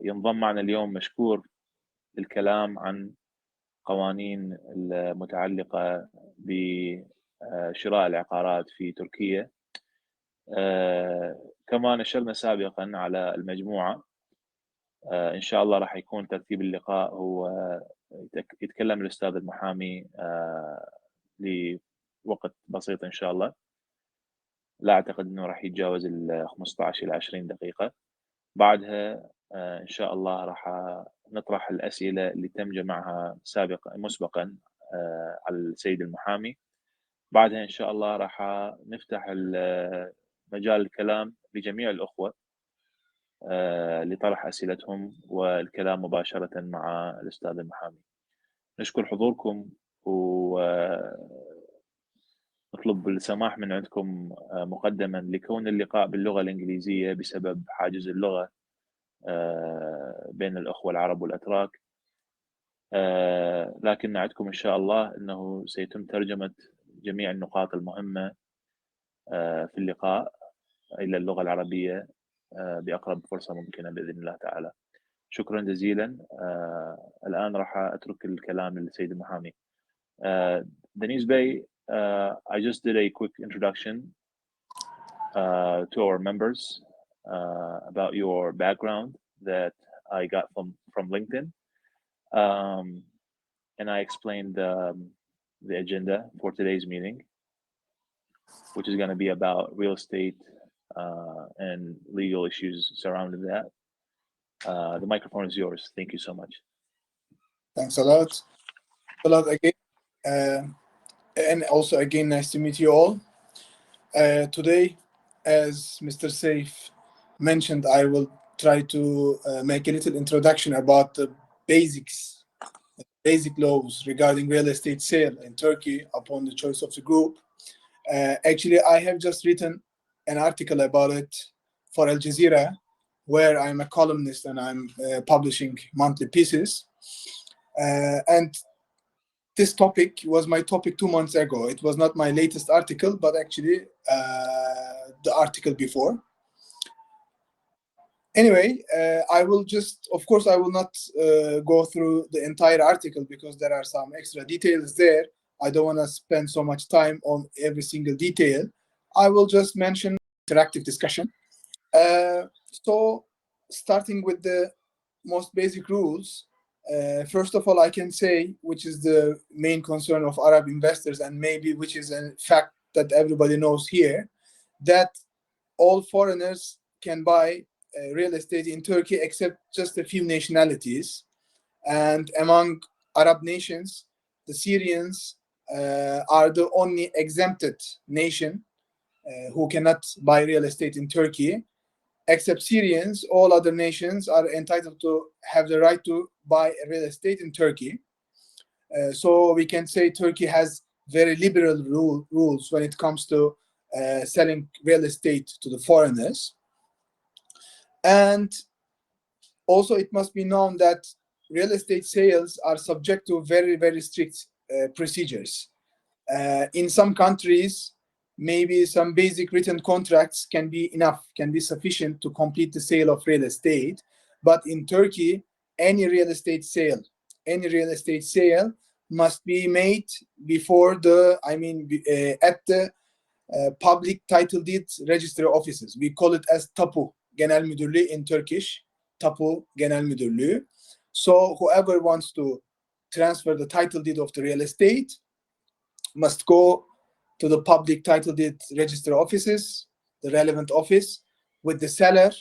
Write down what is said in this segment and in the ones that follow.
ينضم معنا اليوم مشكور للكلام عن قوانين المتعلقة بشراء العقارات في تركيا. كما نشرنا سابقا على المجموعة، إن شاء الله راح يكون ترتيب اللقاء هو يتكلم الأستاذ المحامي لوقت بسيط إن شاء الله، لا أعتقد أنه راح يتجاوز 15 إلى 20 دقيقة. بعدها إن شاء الله راح نطرح الأسئلة اللي تم جمعها مسبقا على السيد المحامي. بعدها إن شاء الله راح نفتح مجال الكلام لجميع الأخوة لطرح أسئلتهم والكلام مباشرة مع الأستاذ المحامي. نشكر حضوركم ونطلب السماح من عندكم مقدما لكون اللقاء باللغة الإنجليزية بسبب حاجز اللغة بين الأخوة العرب والأتراك، لكن نعدكم إن شاء الله أنه سيتم ترجمة جميع النقاط المهمة في اللقاء إلى اللغة العربية بأقرب فرصة ممكنة بإذن الله تعالى. شكرا جزيلا. الآن راح أترك الكلام للسيد المحامي. Deniz Bey, I just did a quick introduction to our members about your background that I got from LinkedIn, and I explained the agenda for today's meeting, which is going to be about real estate and legal issues surrounding that. The microphone is yours. Thank you so much. Thanks a lot. Again. And also again, nice to meet you all. Today, as Mr. Saif mentioned, I will try to make a little introduction about the basic laws regarding real estate sale in Turkey upon the choice of the group. Actually, I have just written an article about it for Al Jazeera, where I'm a columnist and I'm publishing monthly pieces. And this topic was my topic 2 months ago. It was not my latest article, but actually the article before. Anyway, I will just, of course, I will not go through the entire article because there are some extra details there. I don't want to spend so much time on every single detail. I will just mention interactive discussion. So starting with the most basic rules, first of all, I can say, which is the main concern of Arab investors, and maybe which is a fact that everybody knows here, that all foreigners can buy real estate in Turkey except just a few nationalities. And among Arab nations, the Syrians are the only exempted nation who cannot buy real estate in Turkey. Except Syrians, all other nations are entitled to have the right to buy real estate in Turkey. So we can say Turkey has very liberal rules when it comes to selling real estate to the foreigners. And also it must be known that real estate sales are subject to very, very strict procedures. In some countries, maybe some basic written contracts can be enough, can be sufficient to complete the sale of real estate. But in Turkey, any real estate sale must be made before at the public title deed registry offices. We call it as Tapu Genel Müdürlüğü in Turkish, Tapu Genel Müdürlüğü. So whoever wants to transfer the title deed of the real estate must go to the public title deed registry offices, the relevant office, with the seller,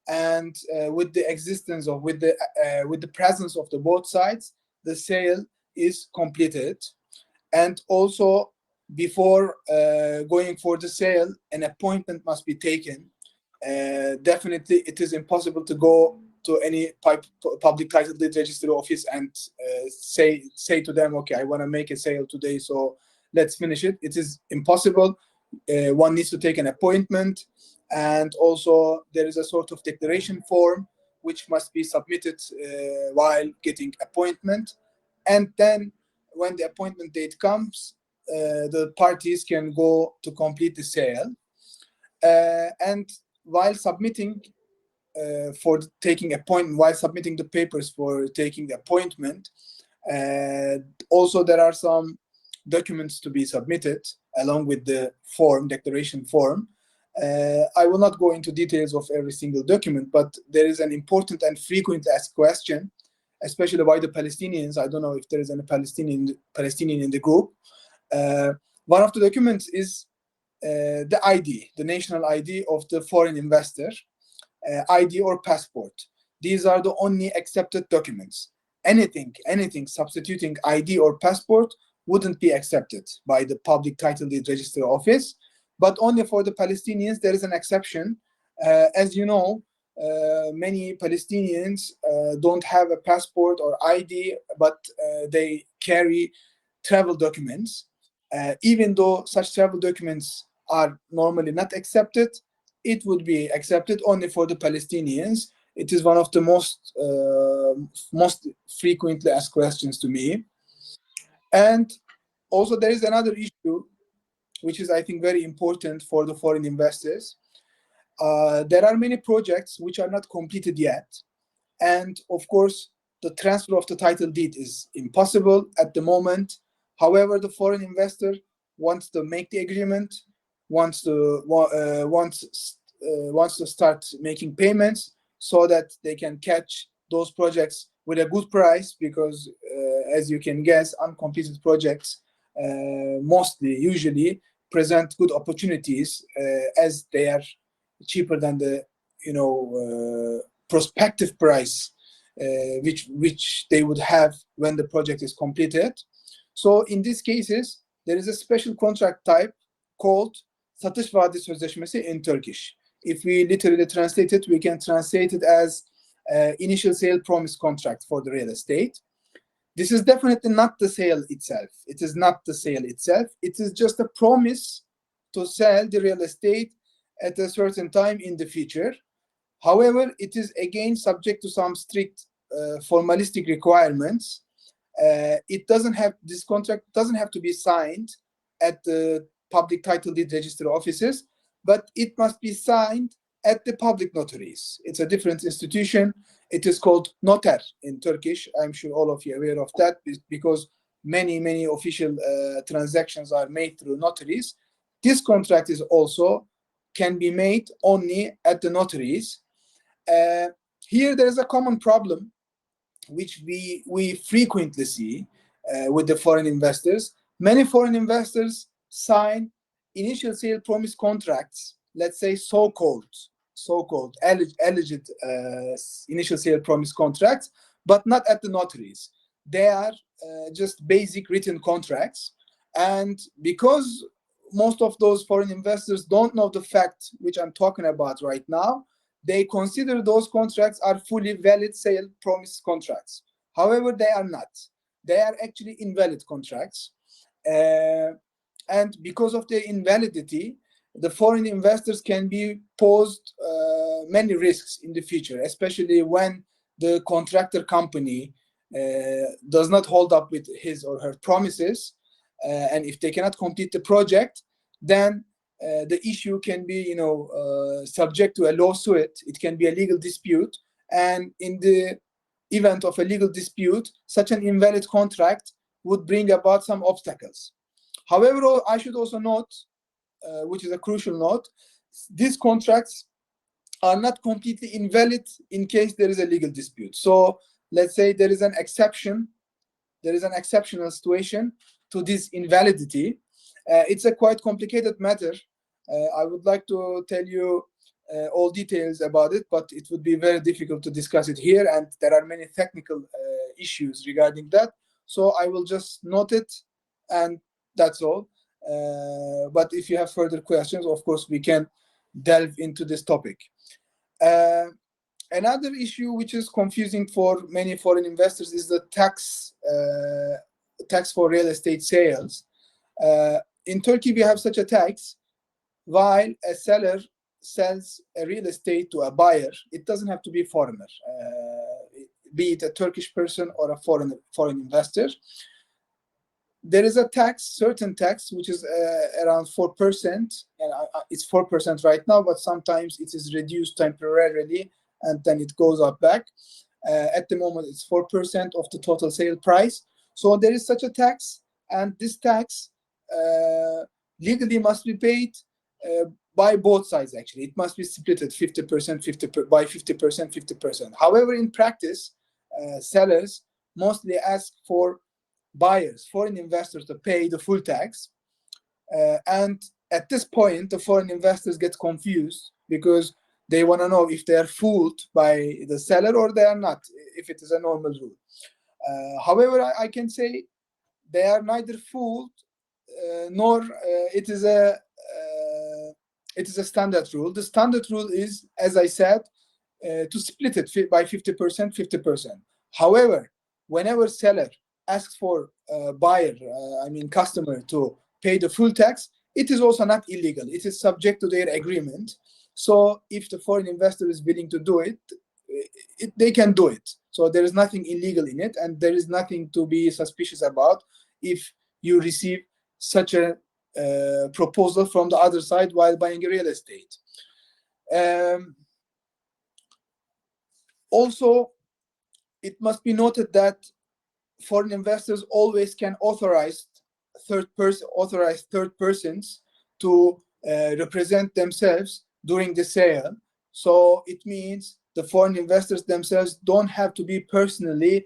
and with the presence of the both sides, the sale is completed. And also, before going for the sale, an appointment must be taken. Definitely, it is impossible to go to any public title deed registry office and say to them, okay, I want to make a sale today, so let's finish it. It is impossible. One needs to take an appointment, and also there is a sort of declaration form which must be submitted while getting appointment. And then when the appointment date comes, the parties can go to complete the sale. And while submitting for taking appointment, while submitting the papers for taking the appointment, also there are some documents to be submitted along with the form, declaration form. I will not go into details of every single document, but there is an important and frequent asked question, especially by the Palestinians. I don't know if there is any Palestinian in the group. One of the documents is the ID, the national ID of the foreign investor, ID or passport. These are the only accepted documents. Anything substituting ID or passport wouldn't be accepted by the Public Title Deed Registry Office, but only for the Palestinians there is an exception. As you know, many Palestinians don't have a passport or ID, but they carry travel documents. Even though such travel documents are normally not accepted, it would be accepted only for the Palestinians. It is one of the most frequently asked questions to me. And also there is another issue, which is, I think, very important for the foreign investors. There are many projects which are not completed yet. And of course, the transfer of the title deed is impossible at the moment. However, the foreign investor wants to make the agreement, wants to start making payments so that they can catch those projects with a good price, because as you can guess, uncompleted projects usually present good opportunities as they are cheaper than the prospective price which they would have when the project is completed. So in these cases, there is a special contract type called satış vaadi sözleşmesi in Turkish. If we literally translate it, we can translate it as initial sale promise contract for the real estate. This is definitely not the sale itself. It is not the sale itself. It is just a promise to sell the real estate at a certain time in the future. However, it is again subject to some strict formalistic requirements. This contract doesn't have to be signed at the public title deed registry offices, but it must be signed at the public notaries. It's a different institution. It is called noter in Turkish. I'm sure all of you are aware of that, because many official transactions are made through notaries. This contract is also can be made only at the notaries. Here there is a common problem which we frequently see with the foreign investors. Many foreign investors sign initial sale promise contracts, let's say so-called alleged initial sale promise contracts, but not at the notaries. They are just basic written contracts. And because most of those foreign investors don't know the fact which I'm talking about right now, they consider those contracts are fully valid sale promise contracts. However, they are not. They are actually invalid contracts. And because of their invalidity, the foreign investors can be posed many risks in the future, especially when the contractor company does not hold up with his or her promises. And if they cannot complete the project, then the issue can be, subject to a lawsuit. It can be a legal dispute. And in the event of a legal dispute, such an invalid contract would bring about some obstacles. However, I should also note, which is a crucial note, these contracts are not completely invalid in case there is a legal dispute. So let's say there is an exception, there is an exceptional situation to this invalidity. It's a quite complicated matter. I would like to tell you all details about it, but it would be very difficult to discuss it here, and there are many technical issues regarding that. So I will just note it, and that's all. But if you have further questions, of course, we can delve into this topic. Another issue which is confusing for many foreign investors is the tax for real estate sales. In Turkey, we have such a tax. While a seller sells a real estate to a buyer, it doesn't have to be a foreigner, be it a Turkish person or a foreign investor. There is a certain tax, which is around 4%, and it's 4% right now, but sometimes it is reduced temporarily and then it goes up back. At the moment, it's 4% of the total sale price. So there is such a tax, and this tax legally must be paid by both sides. Actually, it must be split at 50%, by 50%, 50%. However, in practice, sellers mostly ask for buyers, foreign investors, to pay the full tax. And at this point, the foreign investors get confused because they want to know if they are fooled by the seller or they are not, if it is a normal rule. However, I can say they are neither fooled nor it is a standard rule. The standard rule is, as I said, to split it by 50%, 50%. However, whenever seller asks for buyer, customer, to pay the full tax, it is also not illegal. It is subject to their agreement. So if the foreign investor is willing to do it, they can do it. So there is nothing illegal in it, and there is nothing to be suspicious about if you receive such a proposal from the other side while buying a real estate. Also, it must be noted that foreign investors always can authorize third persons to represent themselves during the sale. So it means the foreign investors themselves don't have to be personally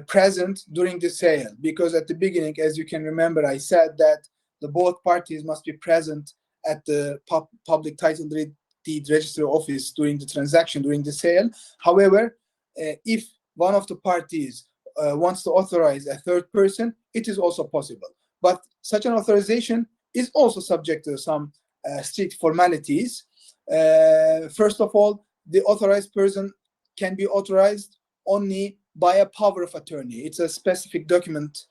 present during the sale, because at the beginning, as you can remember, I said that the both parties must be present at the public title deed registry office during the transaction, during the sale. However, if one of the parties wants to authorize a third person, it is also possible. But such an authorization is also subject to some strict formalities. First of all, the authorized person can be authorized only by a power of attorney. It's a specific document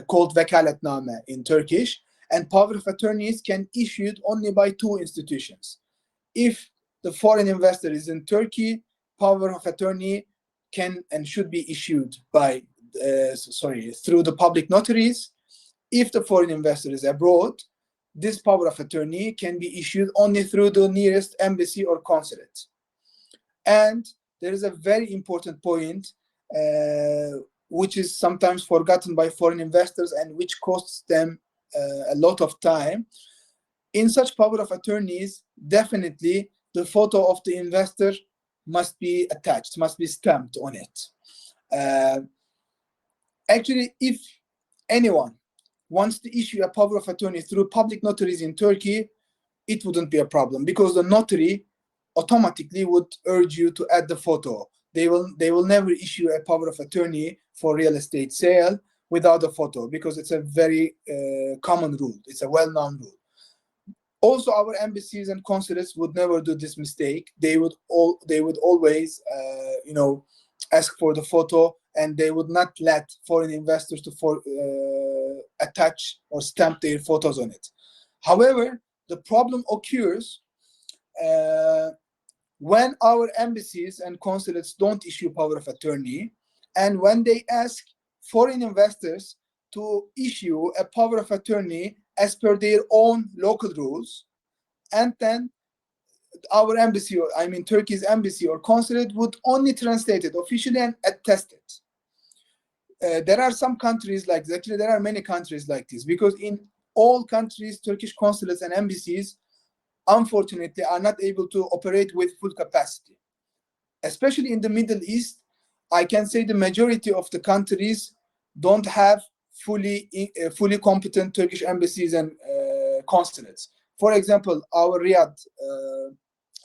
called vekaletname in Turkish, and power of attorneys can be issued only by two institutions. If the foreign investor is in Turkey, power of attorney can and should be issued by through the public notaries. If the foreign investor is abroad, this power of attorney can be issued only through the nearest embassy or consulate. And there is a very important point which is sometimes forgotten by foreign investors and which costs them a lot of time. In such power of attorneys, definitely the photo of the investor must be attached, must be stamped on it. Actually, if anyone wants to issue a power of attorney through public notaries in Turkey, it wouldn't be a problem, because the notary automatically would urge you to add the photo. They will never issue a power of attorney for real estate sale without a photo, because it's a very common rule. It's a well-known rule. Also, our embassies and consulates would never do this mistake. They would always ask for the photo, and they would not let foreign investors to attach or stamp their photos on it. However, the problem occurs when our embassies and consulates don't issue power of attorney, and when they ask foreign investors to issue a power of attorney as per their own local rules, and then our embassy, Turkey's embassy or consulate, would only translate it officially and attest it. There are some countries like this. Actually, there are many countries like this, because in all countries, Turkish consulates and embassies, unfortunately, are not able to operate with full capacity. Especially in the Middle East, I can say the majority of the countries don't have fully competent Turkish embassies and consulates. For example, our Riyadh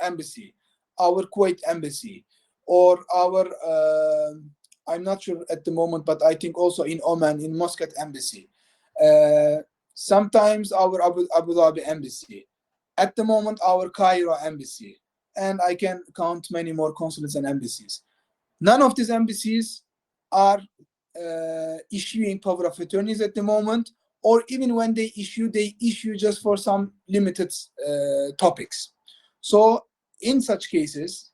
embassy, our Kuwait embassy, or our, I'm not sure at the moment, but I think also in Oman, in Muscat embassy. Sometimes our Abu Dhabi embassy. At the moment, our Cairo embassy. And I can count many more consulates and embassies. None of these embassies are issuing power of attorneys at the moment, or even when they issue just for some limited topics. So in such cases,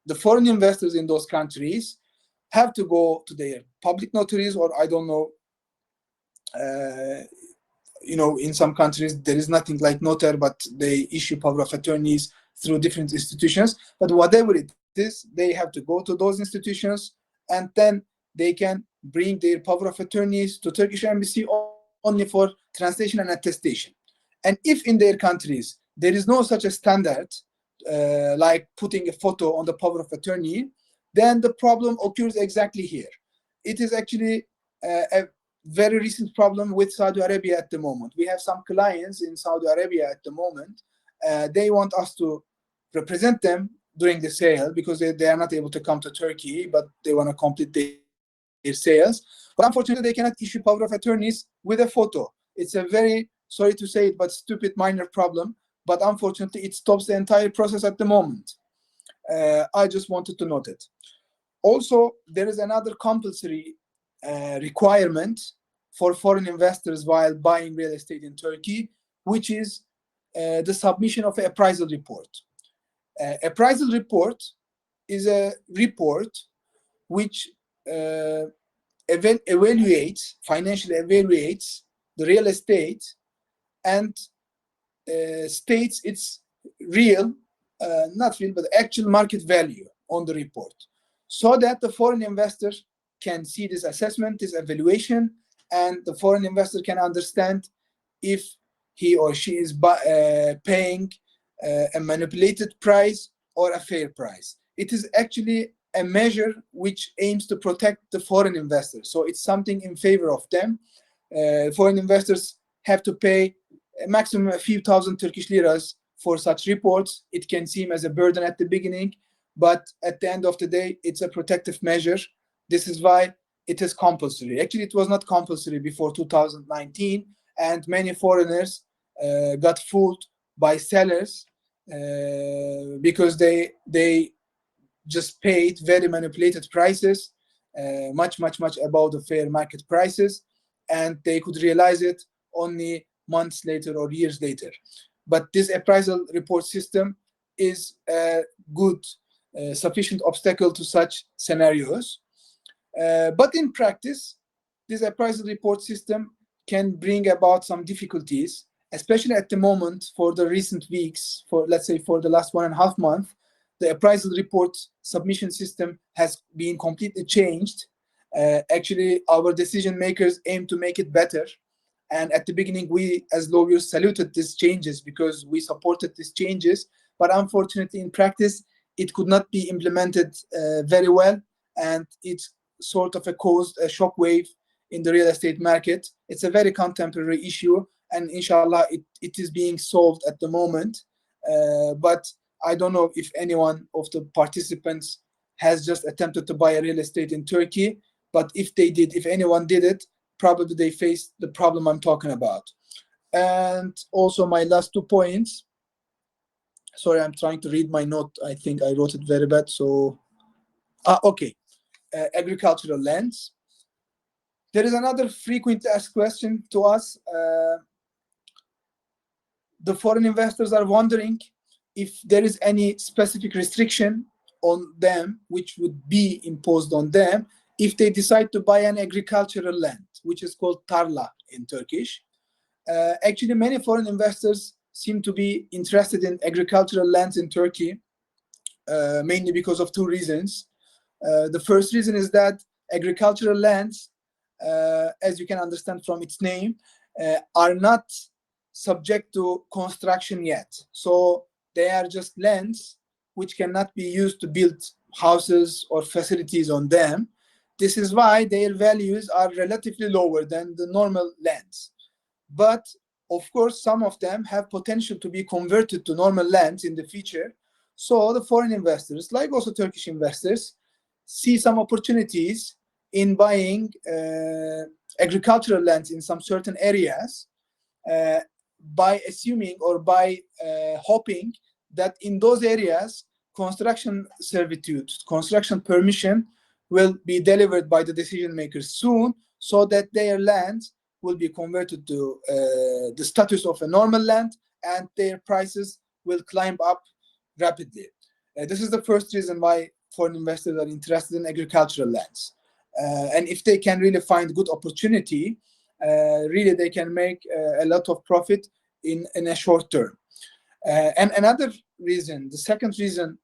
the foreign investors in those countries have to go to their public notaries, or I don't know, in some countries there is nothing like notary, but they issue power of attorneys through different institutions. But whatever it this, they have to go to those institutions, and then they can bring their power of attorneys to Turkish embassy only for translation and attestation. And if in their countries there is no such a standard, like putting a photo on the power of attorney, then the problem occurs exactly here. It is actually a very recent problem with Saudi Arabia at the moment. We have some clients in Saudi Arabia at the moment. They want us to represent them during the sale because they are not able to come to Turkey, but they want to complete their sales. But unfortunately, they cannot issue power of attorneys with a photo. It's a very, sorry to say it, but stupid minor problem. But unfortunately, it stops the entire process at the moment. I just wanted to note it. Also, there is another compulsory requirement for foreign investors while buying real estate in Turkey, which is the submission of an appraisal report. Appraisal report is a report which financially evaluates the real estate and states its not real, but actual market value on the report, so that the foreign investor can see this assessment, this evaluation, and the foreign investor can understand if he or she is paying a manipulated price or a fair price. It is actually a measure which aims to protect the foreign investors. So it's something in favor of them. Foreign investors have to pay a maximum a few thousand Turkish liras for such reports. It can seem as a burden at the beginning, but at the end of the day, it's a protective measure. This is why it is compulsory. Actually, it was not compulsory before 2019, and many foreigners got fooled by sellers because they just paid very manipulated prices, much above the fair market prices, and they could realize it only months later or years later. But this appraisal report system is a good, sufficient obstacle to such scenarios. But in practice, this appraisal report system can bring about some difficulties, especially at the moment for the recent weeks, let's say for the last 1.5 months. The appraisal report submission system has been completely changed. Actually, our decision makers aim to make it better. And at the beginning, we as lawyers saluted these changes because we supported these changes. But unfortunately, in practice, it could not be implemented very well. And it sort of caused a shockwave in the real estate market. It's a very contemporary issue. And inshallah, it is being solved at the moment. But I don't know if anyone of the participants has just attempted to buy a real estate in Turkey. But if they did, if anyone did it, probably they faced the problem I'm talking about. And also my last 2 points. Sorry, I'm trying to read my note. I think I wrote it very bad. So, okay. Agricultural lands. There is another frequently asked question to us. The foreign investors are wondering if there is any specific restriction on them which would be imposed on them if they decide to buy an agricultural land, which is called tarla in Turkish. Actually, many foreign investors seem to be interested in agricultural lands in Turkey, mainly because of 2 reasons. The first reason is that agricultural lands, as you can understand from its name, are not subject to construction yet. So they are just lands which cannot be used to build houses or facilities on them. This is why their values are relatively lower than the normal lands. But of course, some of them have potential to be converted to normal lands in the future. So the foreign investors, like also Turkish investors, see some opportunities in buying agricultural lands in some certain areas by assuming or by hoping that in those areas, construction servitude, construction permission will be delivered by the decision makers soon, so that their land will be converted to the status of a normal land and their prices will climb up rapidly. This is the first reason why foreign investors are interested in agricultural lands. And if they can really find good opportunity, really they can make a lot of profit in a short term. And another reason, the second reason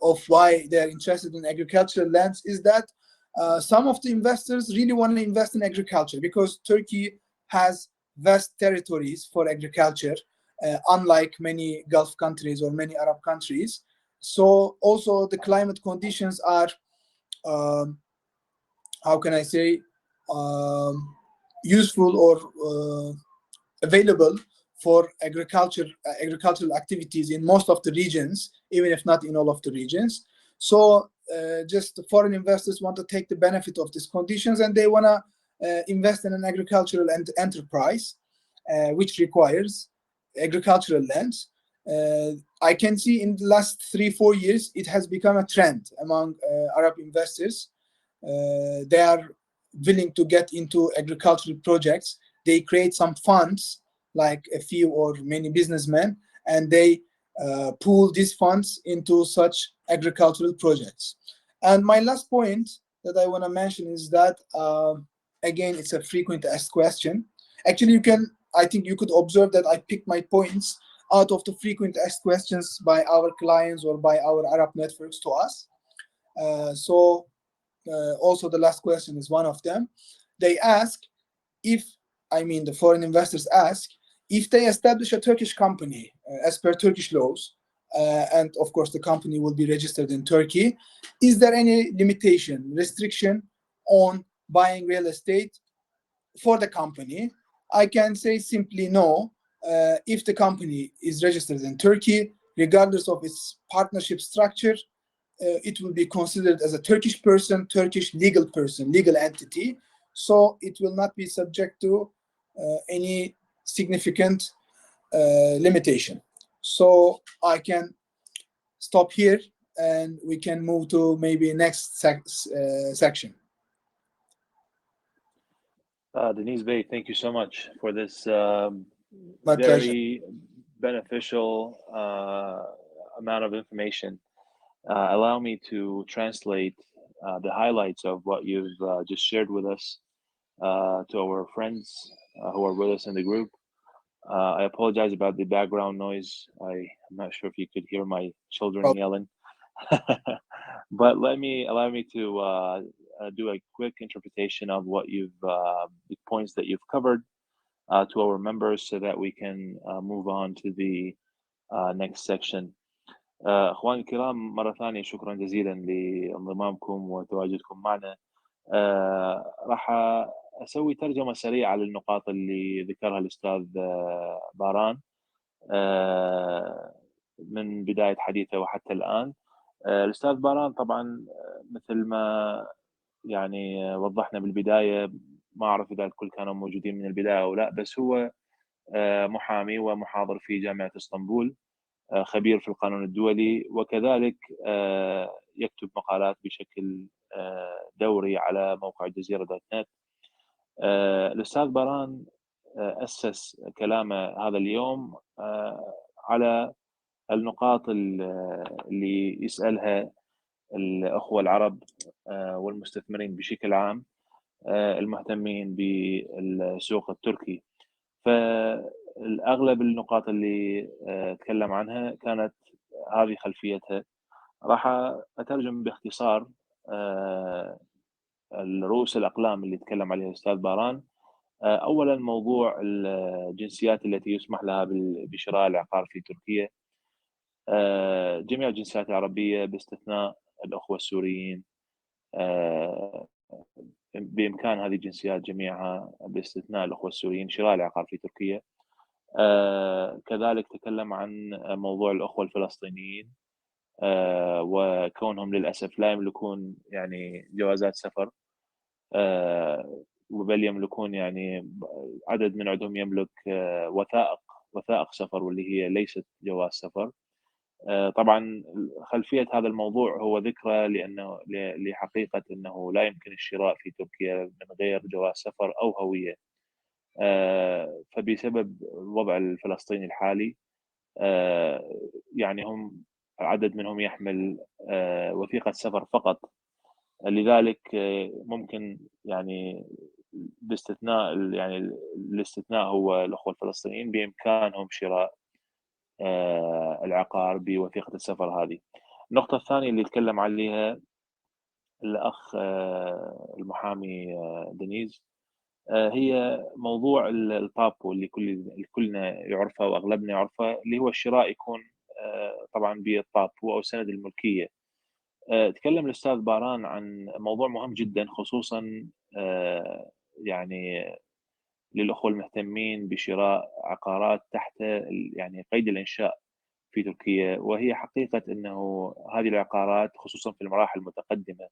of why they're interested in agricultural lands is that some of the investors really want to invest in agriculture because Turkey has vast territories for agriculture, unlike many Gulf countries or many Arab countries. So also the climate conditions are, how can I say, useful or available for agricultural activities in most of the regions, even if not in all of the regions. So just the foreign investors want to take the benefit of these conditions, and they want to invest in an agricultural enterprise, which requires agricultural lands. I can see in the last 3-4 years, it has become a trend among Arab investors. They are willing to get into agricultural projects. They create some funds, like a few or many businessmen, and they pool these funds into such agricultural projects. And my last point that I want to mention is that, again, it's a frequent asked question. Actually, I think you could observe that I picked my points out of the frequent asked questions by our clients or by our Arab networks to us. Also the last question is one of them. They ask the foreign investors ask, if they establish a Turkish company as per Turkish laws, and of course the company will be registered in Turkey, is there any limitation, restriction on buying real estate for the company? I can say simply no. If the company is registered in Turkey, regardless of its partnership structure, it will be considered as a Turkish person, Turkish legal person, legal entity. So it will not be subject to any significant limitation. So I can stop here and we can move to maybe next section. Deniz Bey, thank you so much for this My very beneficial amount of information. Allow me to translate the highlights of what you've just shared with us to our friends who are with us in the group. I apologize about the background noise. I'm not sure if you could hear my children yelling. But allow me to do a quick interpretation of what the points that you've covered to our members, so that we can move on to the next section. اخواني الكرام، مرة ثانية شكرا جزيلا لانضمامكم وتواجدكم معنا. راح اسوي ترجمة سريعة للنقاط اللي ذكرها الاستاذ باران من بداية حديثه وحتى الآن. الأستاذ باران طبعا مثل ما يعني وضحنا بالبداية، ما أعرف إذا الكل كانوا موجودين من البداية أو لا، بس هو محامي ومحاضر في جامعة اسطنبول، خبير في القانون الدولي، وكذلك يكتب مقالات بشكل دوري على موقع جزيرة.net. الأستاذ باران أسس كلامه هذا اليوم على النقاط اللي يسألها الأخوة العرب والمستثمرين بشكل عام المهتمين بالسوق التركي. فالأغلب النقاط اللي تكلم عنها كانت هذه خلفيتها. راح أترجم باختصار الرؤوس الأقلام اللي تكلم عليها الأستاذ باران. أولا موضوع الجنسيات التي يسمح لها بشراء العقار في تركيا. جميع الجنسيات العربية باستثناء الأخوة السوريين، بإمكان هذه الجنسيات جميعها باستثناء الأخوة السوريين شراء العقار في تركيا. كذلك تكلم عن موضوع الأخوة الفلسطينيين وكونهم للأسف لا يملكون يعني جوازات سفر، بل يملكون يعني عدد من عندهم يملك وثائق سفر واللي هي ليست جواز سفر. طبعا خلفية هذا الموضوع هو ذكرى لحقيقة أنه لا يمكن الشراء في تركيا من غير جواز سفر أو هوية. فبسبب الوضع الفلسطيني الحالي يعني هم عدد منهم يحمل وثيقة سفر فقط، لذلك ممكن يعني باستثناء يعني الاستثناء هو الأخوة الفلسطينيين بإمكانهم شراء العقار بوثيقة السفر هذه. النقطة الثانية اللي يتكلم عليها الأخ المحامي دنيز هي موضوع الطابو اللي كلنا يعرفه وأغلبنا يعرفه، اللي هو الشراء يكون طبعا بالطابو أو سند الملكية. تكلم الأستاذ باران عن موضوع مهم جدا، خصوصا يعني للأخوة المهتمين بشراء عقارات تحت يعني قيد الإنشاء في تركيا. وهي حقيقة أنه هذه العقارات خصوصا في المراحل المتقدمة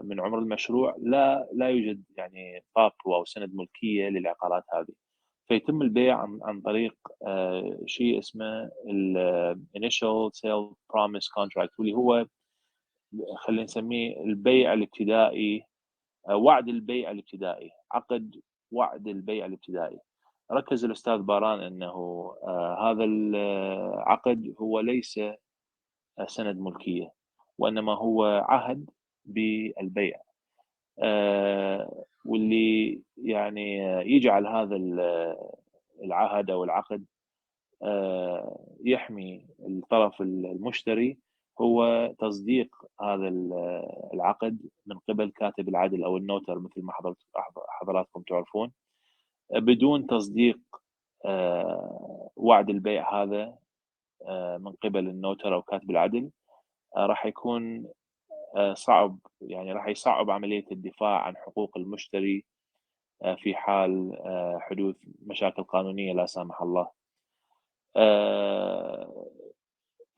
من عمر المشروع لا يوجد يعني طابو أو سند ملكية للعقارات هذه، فيتم البيع عن طريق شيء اسمه ال Initial Sale Promise Contract، واللي هو خلينا نسميه البيع الابتدائي، وعد البيع الابتدائي، عقد وعد البيع الابتدائي. ركز الأستاذ باران أنه هذا العقد هو ليس سند ملكية، وإنما هو عهد بالبيع، واللي يعني يجعل هذا العهد أو العقد يحمي الطرف المشتري هو تصديق هذا العقد من قبل كاتب العدل أو النوتر، مثل ما حضراتكم تعرفون. بدون تصديق وعد البيع هذا من قبل النوتر أو كاتب العدل راح يكون صعب، يعني راح يصعب عملية الدفاع عن حقوق المشتري في حال حدوث مشاكل قانونية لا سامح الله.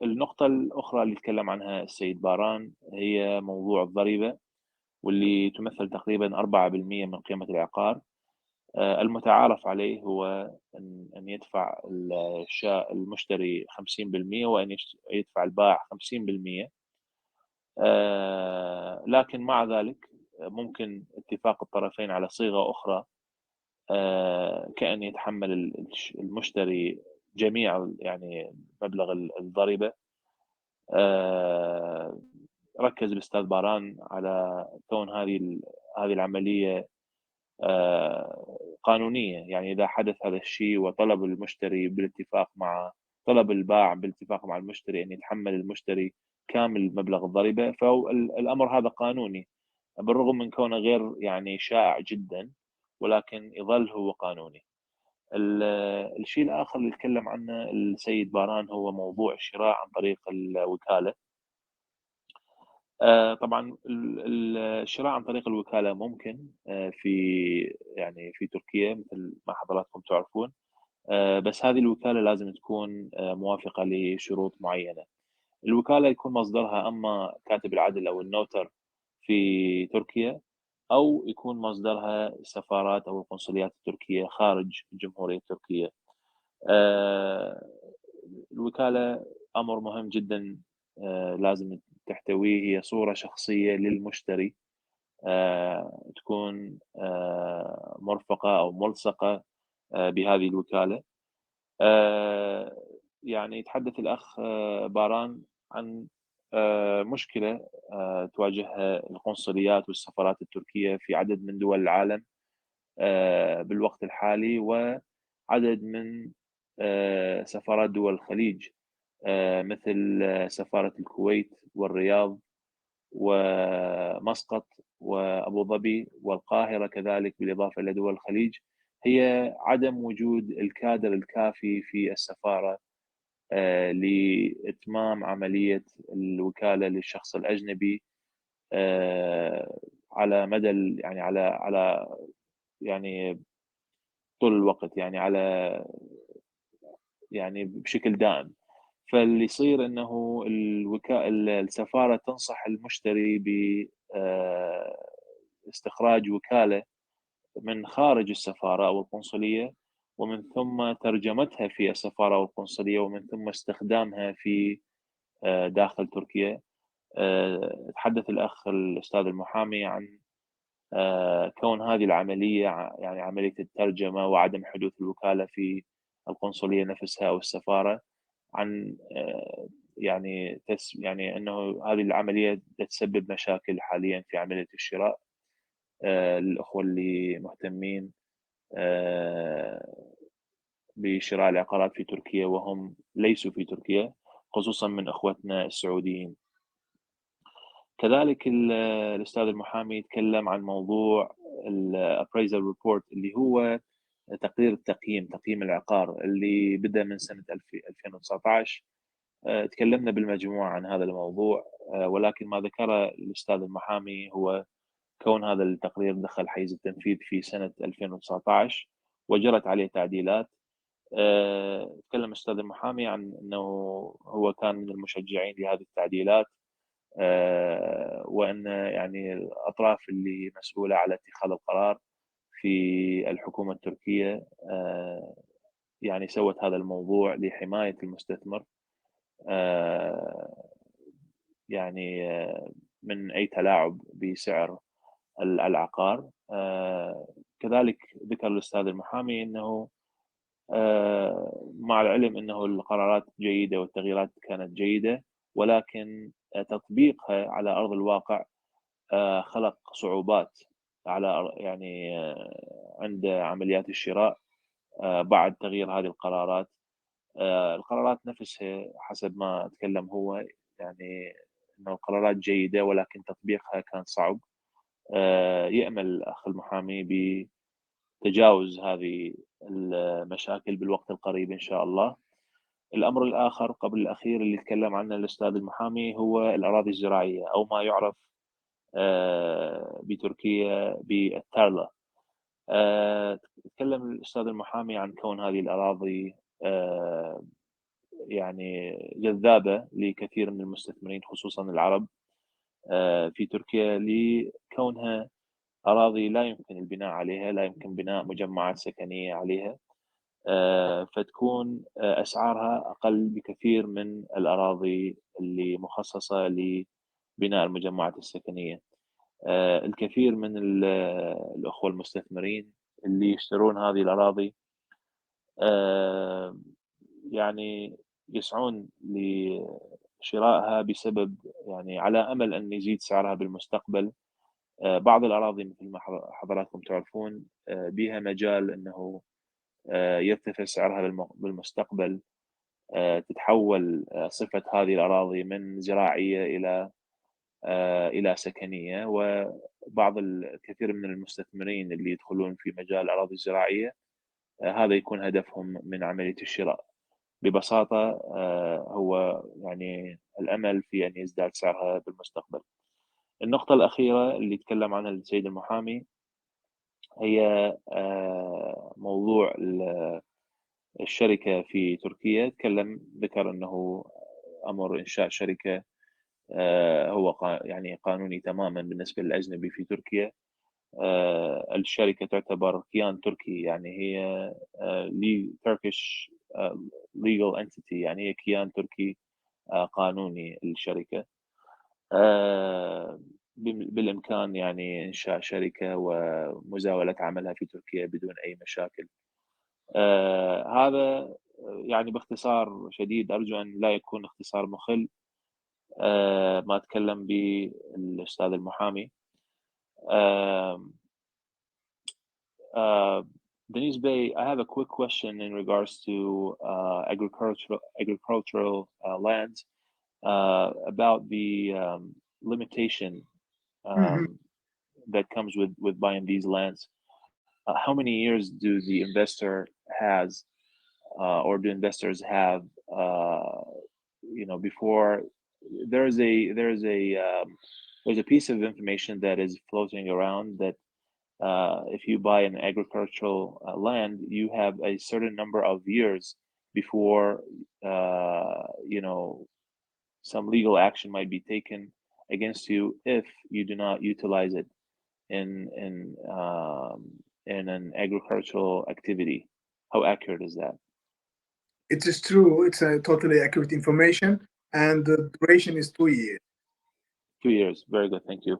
النقطة الأخرى اللي تكلم عنها السيد باران هي موضوع الضريبة، واللي تمثل تقريبا 4% من قيمة العقار. المتعارف عليه هو أن يدفع المشتري 50% وأن يدفع البائع 50%. لكن مع ذلك ممكن اتفاق الطرفين على صيغة أخرى، كأن يتحمل المشتري جميع يعني مبلغ الضريبة. ركز الأستاذ باران على كون هذه العملية قانونية، يعني إذا حدث هذا الشيء وطلب المشتري بالاتفاق مع طلب البائع بالاتفاق مع المشتري أن يتحمل المشتري كامل مبلغ الضريبة، فالأمر هذا قانوني بالرغم من كونه غير يعني شائع جدا، ولكن يظل هو قانوني. الشيء الآخر اللي يتكلم عنه السيد باران هو موضوع الشراء عن طريق الوكالة. طبعا الشراء عن طريق الوكالة ممكن في تركيا مثل ما حضراتكم تعرفون، بس هذه الوكالة لازم تكون موافقة لشروط معينة. الوكالة يكون مصدرها أما كاتب العدل أو النوتر في تركيا، أو يكون مصدرها السفارات أو القنصليات التركية خارج الجمهورية التركية. الوكالة أمر مهم جدا لازم تحتويه هي صورة شخصية للمشتري، تكون مرفقة أو ملصقة بهذه الوكالة. يعني يتحدث الأخ باران عن مشكلة تواجهها القنصليات والسفارات التركية في عدد من دول العالم بالوقت الحالي، وعدد من سفارات دول الخليج مثل سفارة الكويت والرياض ومسقط وأبو ظبي والقاهرة كذلك، بالإضافة إلى دول الخليج. هي عدم وجود الكادر الكافي في السفارة لإتمام عملية الوكالة للشخص الأجنبي على مدى يعني على يعني طول الوقت، يعني يعني بشكل دائم. فاللي يصير انه السفاره تنصح المشتري باستخراج وكاله من خارج السفاره او القنصليه، ومن ثم ترجمتها في السفاره او القنصليه، ومن ثم استخدامها في داخل تركيا. تحدث الاخ الاستاذ المحامي عن كون هذه العمليه يعني عمليه الترجمه وعدم حدوث الوكاله في القنصليه نفسها او السفاره، عن يعني انه هذه العمليه تسبب مشاكل حاليا في عمليه الشراء للاخوه اللي مهتمين بشراء العقارات في تركيا وهم ليسوا في تركيا. خصوصا من اخوتنا السعوديين. كذلك الاستاذ المحامي يتكلم عن موضوع الابرايزل ريبورت اللي هو تقرير تقييم العقار اللي بدا من سنه 2019. تكلمنا بالمجموعة عن هذا الموضوع، ولكن ما ذكره الأستاذ المحامي هو كون هذا التقرير دخل حيز التنفيذ في سنة 2019 وجرت عليه تعديلات. تكلم الأستاذ المحامي عن أنه هو كان من المشجعين لهذه التعديلات، وأن يعني الأطراف اللي مسؤولة على اتخاذ القرار في الحكومة التركية يعني سوت هذا الموضوع لحماية المستثمر يعني من أي تلاعب بسعر العقار. كذلك ذكر الأستاذ المحامي أنه مع العلم أنه القرارات جيدة والتغييرات كانت جيدة، ولكن تطبيقها على أرض الواقع خلق صعوبات على يعني عند عمليات الشراء بعد تغيير هذه القرارات. القرارات نفسها حسب ما تكلم هو يعني أنه القرارات جيدة ولكن تطبيقها كان صعب. يأمل الأخ المحامي بتجاوز هذه المشاكل بالوقت القريب إن شاء الله. الأمر الآخر قبل الأخير اللي تكلم عنه الأستاذ المحامي هو الأراضي الزراعية أو ما يعرف بتركيا بالتارلا. تكلم الأستاذ المحامي عن كون هذه الأراضي يعني جذابة لكثير من المستثمرين خصوصا العرب في تركيا، لكونها أراضي لا يمكن البناء عليها، لا يمكن بناء مجمعات سكنية عليها، فتكون أسعارها أقل بكثير من الأراضي اللي مخصصة لبناء المجمعات السكنية. الكثير من الأخوة المستثمرين اللي يشترون هذه الأراضي يعني يسعون لشرائها بسبب يعني على أمل أن يزيد سعرها بالمستقبل. بعض الأراضي مثل ما حضراتكم تعرفون بها مجال أنه يرتفع سعرها بالمستقبل، تتحول صفة هذه الأراضي من زراعية إلى سكنية. وبعض الكثير من المستثمرين اللي يدخلون في مجال الأراضي الزراعية هذا يكون هدفهم من عملية الشراء. ببساطة هو يعني الأمل في أن يزداد سعرها بالمستقبل. النقطة الأخيرة اللي يتكلم عنها السيد المحامي هي موضوع الشركة في تركيا. ذكر أنه أمر إنشاء شركة هو يعني قانوني تماما بالنسبة للأجنبي في تركيا. الشركة تعتبر كيان تركي، يعني هي Turkish legal entity، يعني هي كيان تركي قانوني الشركة. بالإمكان يعني إنشاء شركة ومزاولة عملها في تركيا بدون أي مشاكل. هذا يعني باختصار شديد، أرجو أن لا يكون اختصار مخل ما تكلم به الأستاذ المحامي. Deniz Bey, I have a quick question in regards to agricultural lands about the limitation that comes with buying these lands. How many years do the investor has or do investors have before there's a piece of information that is floating around that if you buy an agricultural land, you have a certain number of years before some legal action might be taken against you if you do not utilize it in an agricultural activity. How accurate is that? It is true. It's a totally accurate information, and the duration is 2 years. 2 years. Very good. Thank you.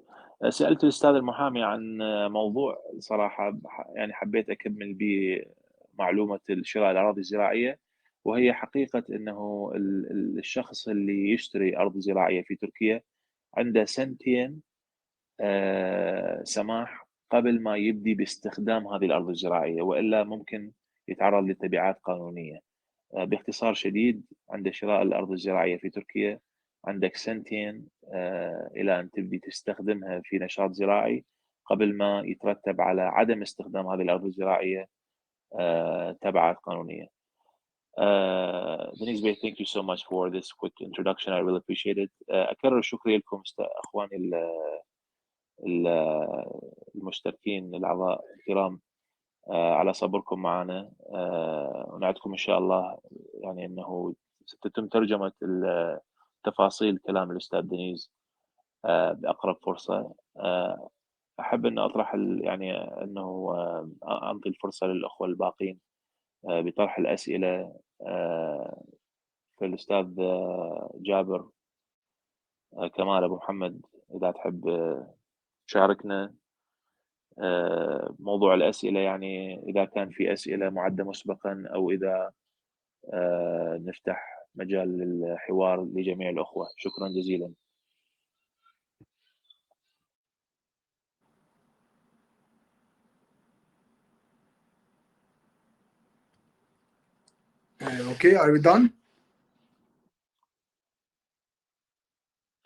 سألت الأستاذ المحامي عن موضوع صراحة يعني حبيت أكمل به معلومة شراء الأراضي الزراعية، وهي حقيقة أنه الشخص اللي يشتري أرض زراعية في تركيا عنده 2 سنين سماح قبل ما يبدي باستخدام هذه الأرض الزراعية، وإلا ممكن يتعرض لتبعات قانونية. باختصار شديد، عندك شراء الأرض الزراعية في تركيا، عندك سنتين إلى أن تبدي تستخدمها في نشاط زراعي قبل ما يترتب على عدم استخدام هذه الأرض الزراعية تبعات قانونية. Deniz Bey, thank you so much for this quick introduction. I really appreciate it. أكرر شكري لكم أخواني المشتركين الأعضاء الكرام على صبركم معنا، ونعدكم إن شاء الله يعني أنه ستتم ترجمة تفاصيل كلام الأستاذ دنيز بأقرب فرصة. أحب أن أطرح يعني أنه أعطي الفرصة للأخوة الباقين بطرح الأسئلة. فالأستاذ جابر كمال أبو محمد، إذا تحب تشاركنا موضوع الأسئلة، يعني إذا كان في أسئلة معدة مسبقا أو إذا نفتح مجال للحوار لجميع الأخوة. شكرا جزيلا. Okay, are we done?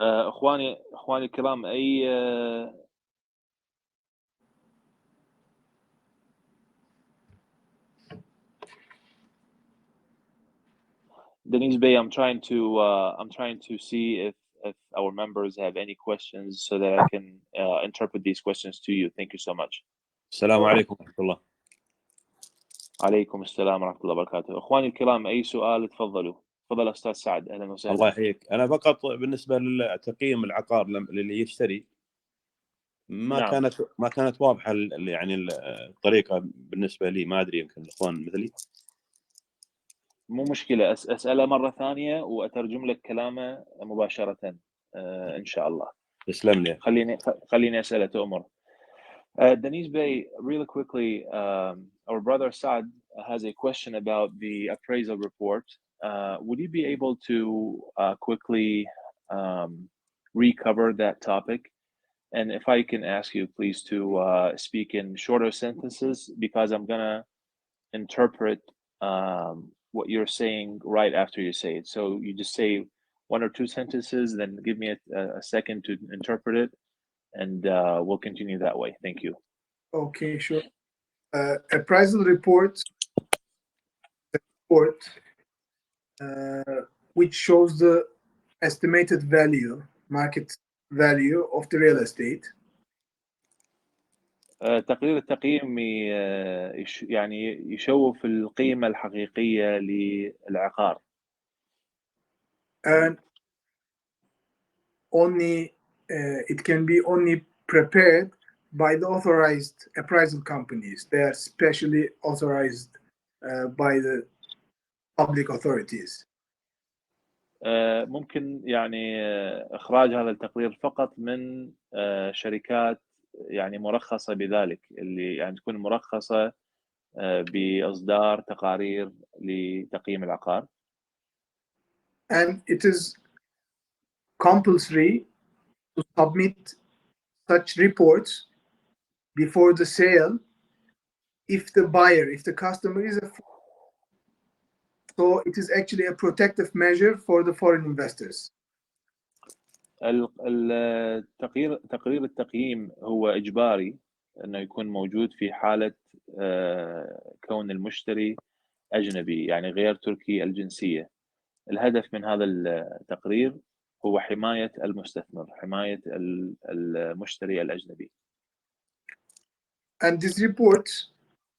اخواني الكرام، اي Deniz Bey, I'm trying to see if our members have any questions so that I can interpret these questions to you. Thank you so much. السلام عليكم ورحمة الله. عليكم السلام ورحمة الله وبركاته. اخواني الكرام، اي سؤال تفضلوا. تفضل استاذ سعد، اهلا وسهلا. الله يحييك. انا فقط بالنسبه لتقييم العقار للي يشتري ما كانت واضحه يعني الطريقه بالنسبه لي، ما ادري يمكن الاخوان مثلي. مو مشكله، اساله مره ثانيه واترجم لك كلامه مباشره ان شاء الله. تسلم لي. خليني اساله تؤمر. Deniz Bey, really quickly, our brother Saad has a question about the appraisal report. Would you be able to quickly recover that topic? And if I can ask you, please, to speak in shorter sentences, because I'm gonna interpret what you're saying right after you say it. So you just say one or two sentences, then give me a second to interpret it, and we'll continue that way. Thank you. Okay, sure. Appraisal report which shows the estimated value, market value of the real estate. تقرير التقييم يعني يشوف القيمة الحقيقية للعقار. And only it can be only prepared by the authorized appraisal companies. They are specially authorized by the public authorities. ممكن يعني إخراج هذا التقرير فقط من شركات يعني مرخصة بذلك، اللي يعني تكون مرخصة بإصدار تقارير لتقييم العقار. And it is compulsory to submit such reports before the sale if the customer is a so it is actually a protective measure for the foreign investors. تقرير التقييم هو إجباري أنه يكون موجود في حالة كون المشتري أجنبي، يعني غير تركي الجنسية. الهدف من هذا التقرير هو حماية المستثمر، حماية المشتري الأجنبي. And these reports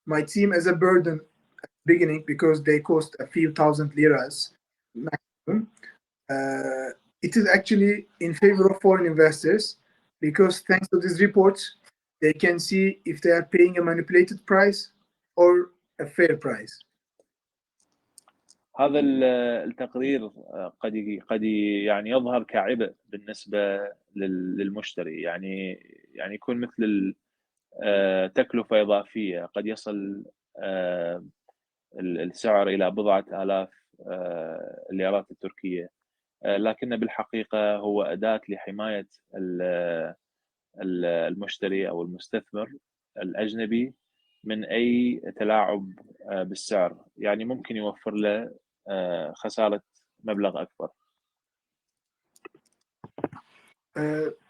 might seem as a burden at the beginning because they cost a few thousand liras maximum. It is actually in favor of foreign investors because thanks to these reports, they can see if they are paying a manipulated price or a fair price. هذا التقرير قد يعني يظهر كعبء بالنسبة للمشتري، يعني يكون مثل تكلفة إضافية، قد يصل السعر إلى بضعة آلاف الليرات التركية، لكن بالحقيقة هو أداة لحماية المشتري أو المستثمر الأجنبي من أي تلاعب بالسعر. يعني ممكن يوفر له خسارة مبلغ أكبر.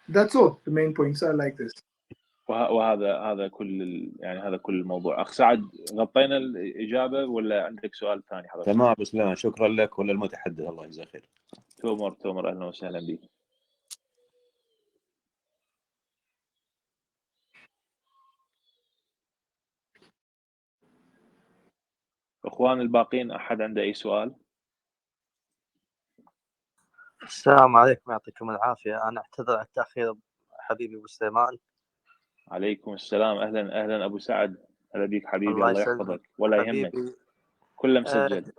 That's all the main points are like this. وهذا كل يعني هذا كل الموضوع. أخ سعد غطينا الإجابة ولا عندك سؤال ثاني حضرتك؟ تمام ابوسليمان، شكرا لك وللمتحدث، الله يجزاه خير. تومر أهلا وسهلا بك. أخوان الباقين أحد عنده أي سؤال؟ السلام عليكم، يعطيكم العافية. أنا أعتذر عن التأخير حبيبي ابوسليمان. عليكم السلام، أهلا أبو سعد، هلا بيك حبيبي، الله يحفظك ولا يهمك، كله مسجل.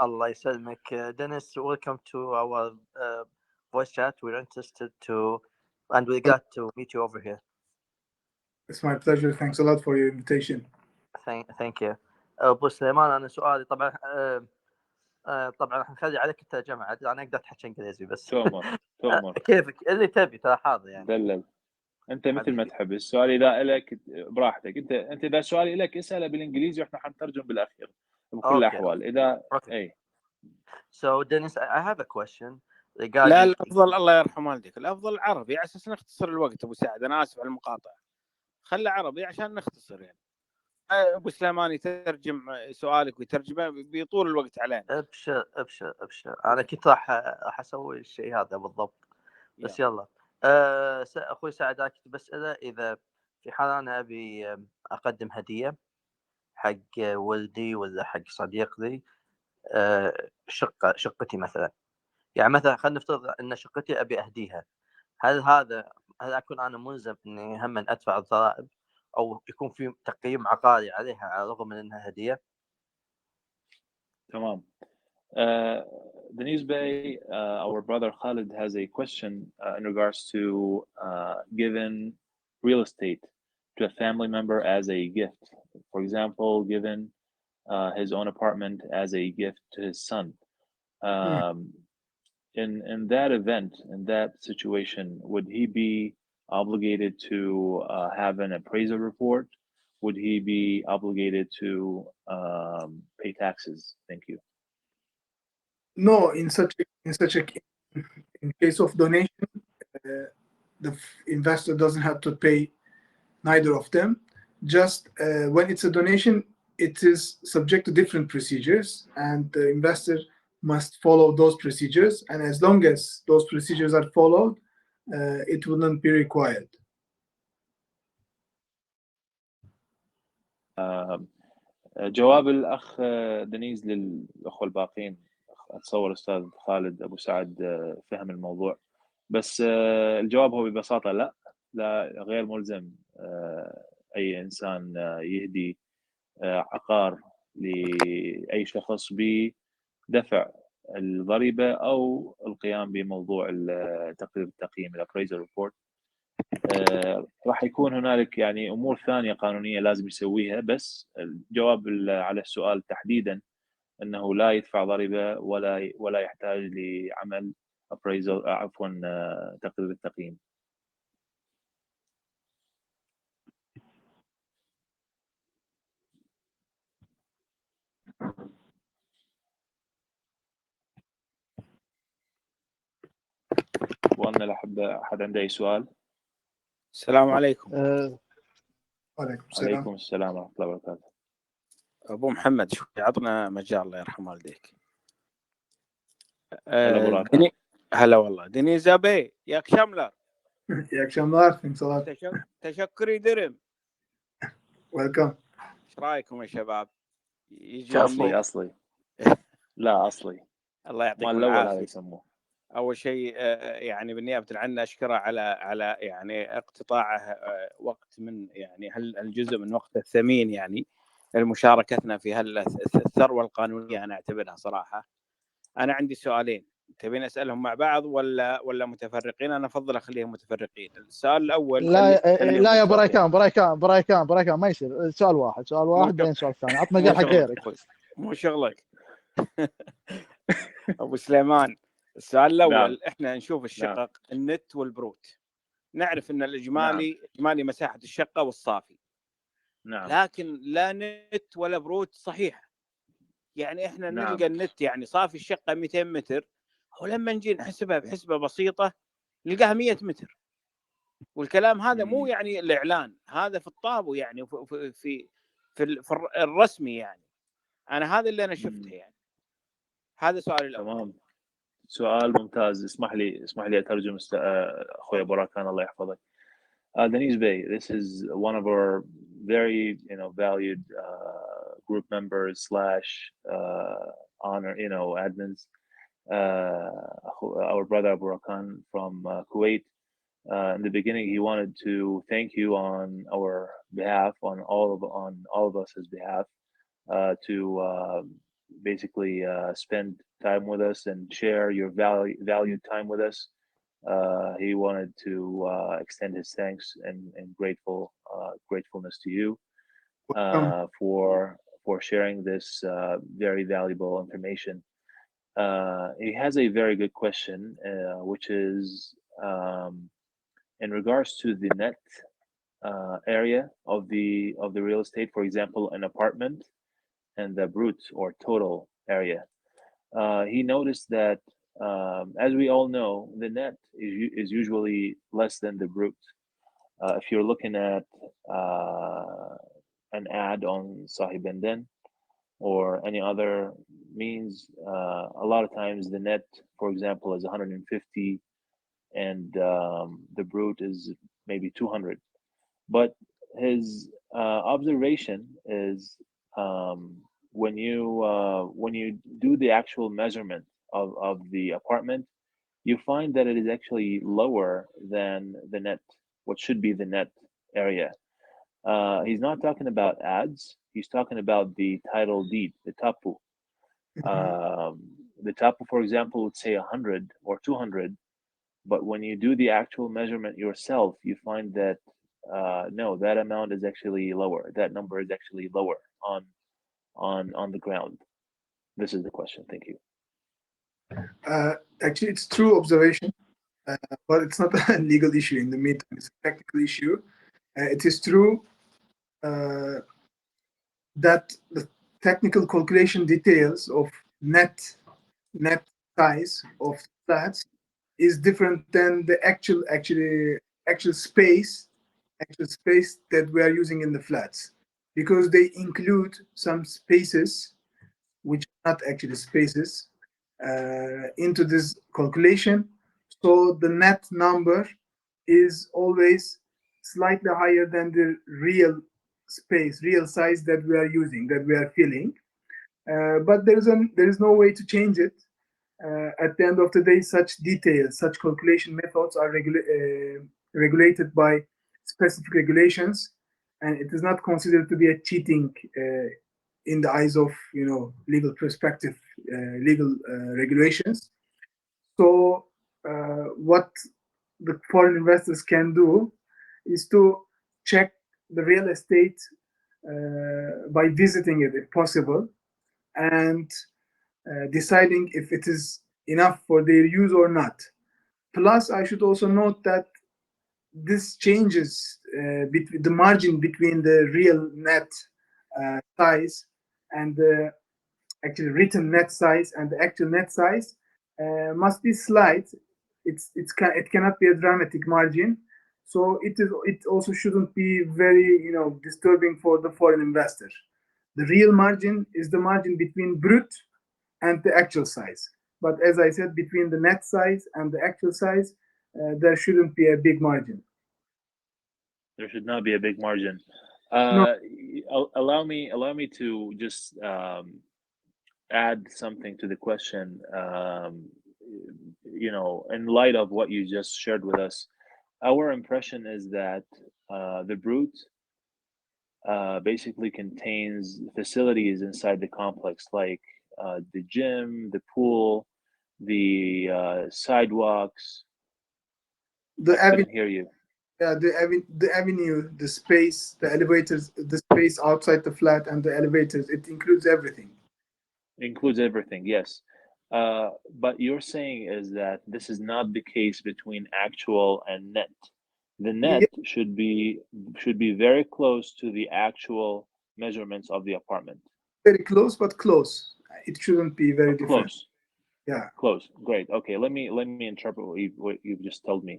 الله يسلمك. Dennis, welcome to our voice chat. We're interested to and we got to meet you over here. It's my pleasure. Thanks a lot for your invitation. Thank you. أبو سليمان، أنا سؤالي طبعا راح نخلي عليك الترجمة عاد، أنا أقدر أحكي إنجليزي بس. تومر كيفك اللي تبي، ترى حاضر يعني. دلل انت مثل ما تحب. السؤال اذا لك براحتك، انت اذا سؤالي لك اساله بالانجليزي واحنا حنترجم بالاخير بكل الاحوال. اذا اي So Dennis, I have a question regarding. لا الافضل الله يرحم والديك، الافضل عربي على اساس نختصر الوقت. ابو سعد انا اسف على المقاطعه، خلى عربي عشان نختصر يعني. ابو سليمان يترجم سؤالك ويترجمه بيطول الوقت علينا. ابشر انا كنت راح اسوي الشيء هذا بالضبط بس يلا. اخوي سعد، انا كنت بساله اذا في حال انا ابي اقدم هديه حق ولدي ولا حق صديق لي، شقتي مثلا، يعني مثلا خلينا نفترض ان شقتي ابي اهديها، هل اكون انا ملزم اني هم ادفع الضرائب او يكون في تقييم عقاري عليها على الرغم من انها هديه؟ تمام. Deniz Bey, our brother Khalid has a question in regards to given real estate to a family member as a gift. For example, given his own apartment as a gift to his son. In that event, in that situation, would he be obligated to have an appraisal report? Would he be obligated to pay taxes? Thank you. No, in case of donation, the investor doesn't have to pay neither of them. Just when it's a donation, it is subject to different procedures, and the investor must follow those procedures. And as long as those procedures are followed, it will not be required. جواب الأخ دنيز للأخوة الباقين، أتصور أستاذ خالد أبو سعد فهم الموضوع، بس الجواب هو ببساطة لا غير ملزم أي إنسان يهدي عقار لأي شخص بدفع الضريبة أو القيام بموضوع تقرير التقييم الابريزل ريبورت. راح يكون هنالك يعني أمور ثانية قانونية لازم يسويها، بس الجواب على السؤال تحديدا أنه لا يدفع ضريبة ولا يحتاج لعمل appraisal عفوا تقرير التقييم. وأنا أحد عنده أي سؤال؟ السلام عليكم. وعليكم السلام ورحمة الله وبركاته. أبو محمد شوي عطنا مجال الله يرحم والديك. هلا والله دنيز أبي ياك شملر. ياك شملر. تشكري درم. ويلكم. ايش رايكم يا شباب؟ أصلي لا أصلي. الله يعطيكم العافية. هذا يسموه أول شيء يعني بالنيابة عنه أشكره على يعني اقتطاعه وقت من يعني هالجزء من وقته الثمين يعني المشاركتنا في هالثروة القانونية. أنا أعتبرها صراحة. أنا عندي سؤالين، تبين أسألهم مع بعض ولا متفرقين؟ أنا أفضل أخليهم متفرقين. السؤال الأول لا يا برايكان ما يصير سؤال واحد بعدين سؤال ثاني. عط مجال حق غيرك. مو شغلك. أبو سليمان، السؤال الأول إحنا نشوف الشقق النت والبروت، نعرف إن الإجمالي مساحة الشقة والصافي، لكن لا نت ولا بروت صحيح. يعني احنا نعم. نلقى النت يعني صافي الشقه 200 متر، ولما نجي نحسبها بحسبه بسيطه نلقاها 100 متر. والكلام هذا مو يعني الاعلان، هذا في الطابو يعني في الرسمي يعني. انا هذا اللي انا شفته يعني. هذا سؤالي الاول. تمام، سؤال ممتاز. اسمح لي اترجم اخوي باران الله يحفظك. Deniz Bey, this is one of our very valued group members slash honor admins, our brother Barakan from Kuwait. In the beginning, he wanted to thank you on our behalf, on all of us' behalf, to basically spend time with us and share your valued time with us. He wanted to extend his thanks and gratefulness to you for sharing this very valuable information. He has a very good question, which is in regards to the net area of the real estate. For example, an apartment and the brut or total area. He noticed that, as we all know, the net is usually less than the brut. If you're looking at an ad on Sahib Benden or any other means, a lot of times the net, for example, is 150 and the brut is maybe 200. But his observation is when you do the actual measurement of the apartment, you find that it is actually lower than the net, what should be the net area. He's not talking about ads. He's talking about the title deed, the tapu. The tapu, for example, would say 100 or 200, but when you do the actual measurement yourself, you find that no, that amount is actually lower. That number is actually lower on the ground. This is the question. Thank you. Actually, it's true observation, but it's not a legal issue in the meantime. It's a technical issue. It is true that the technical calculation details of net size of flats is different than the actual space that we are using in the flats, because they include some spaces which are not actually spaces into this calculation. So the net number is always slightly higher than the real size that we are using, that we are filling. But there is no way to change it. At the end of the day, such details, such calculation methods are regulated by specific regulations, and it is not considered to be a cheating in the eyes of legal perspective, legal regulations. So what the foreign investors can do is to check the real estate by visiting it if possible, and deciding if it is enough for their use or not. Plus, I should also note that this changes between the margin between the real net size and the actually written net size and the actual net size must be slight. It cannot be a dramatic margin. So it also shouldn't be very disturbing for the foreign investor. The real margin is the margin between brut and the actual size. But as I said, between the net size and the actual size, there shouldn't be a big margin. There should not be a big margin. No. Allow me to just add something to the question. In light of what you just shared with us, our impression is that the brut basically contains facilities inside the complex, like the gym, the pool, the sidewalks. The I couldn't hear you. Yeah, the avenue, the space, the elevators, the space outside the flat, and the elevators. It includes everything. Includes everything, yes. But you're saying is that this is not the case between actual and net. The net should be very close to the actual measurements of the apartment. Very close, but close. it shouldn't be very different. Close. Yeah. Close. Great. Okay. Let me interpret what you've just told me.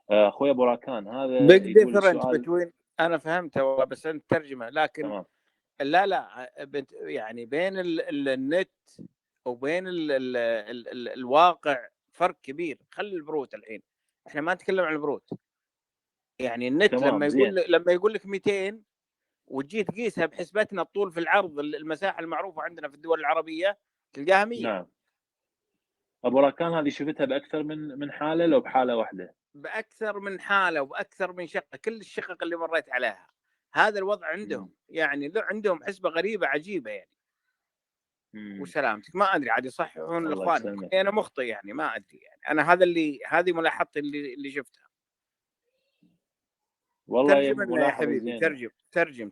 اخوي ابو راكان هذا big يقول difference السؤال. between انا فهمته والله بس انت ترجمه لكن تمام. لا يعني بين النت وبين الواقع فرق كبير. خلي البروت الحين، احنا ما نتكلم عن البروت. يعني النت لما يقول لك 200 وتجي تقيسها بحسبتنا الطول في العرض المساحه المعروفه عندنا في الدول العربيه تلقاها 100. نعم. ابو راكان هذه شفتها باكثر من حاله لو بحاله واحده؟ باكثر من حاله وباكثر من شقه، كل الشقق اللي مريت عليها هذا الوضع عندهم. يعني عندهم حسبه غريبه عجيبه يعني. وسلامتك، ما ادري عاد يصححون الاخوان، انا مخطئ يعني ما ادري يعني. انا هذه ملاحظتي اللي شفتها. والله ترجم لنا يا حبيبي، ترجم.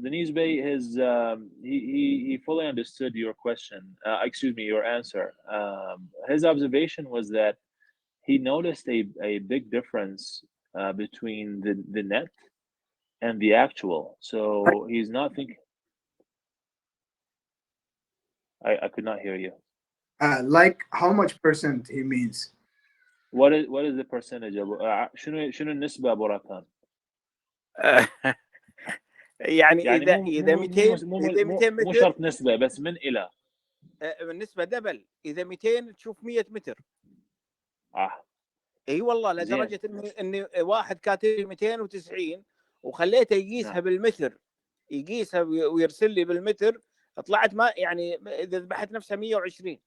Deniz Bey, he fully understood your question. Excuse me, your answer. His observation was that he noticed a big difference between the net and the actual. So he's not thinking. I could not hear you. Like how much percent he means? What is the percentage? شنو النسبة أبو راكان؟ يعني إذا 200 متر مو شرط نسبة، بس من إلى النسبة دبل. إذا 200 تشوف 100 متر. اي والله لدرجة إن واحد كاتب 290 وخليته يقيسها بالمتر، يقيسها ويرسل لي بالمتر، طلعت ما يعني إذا ذبحت نفسها 120.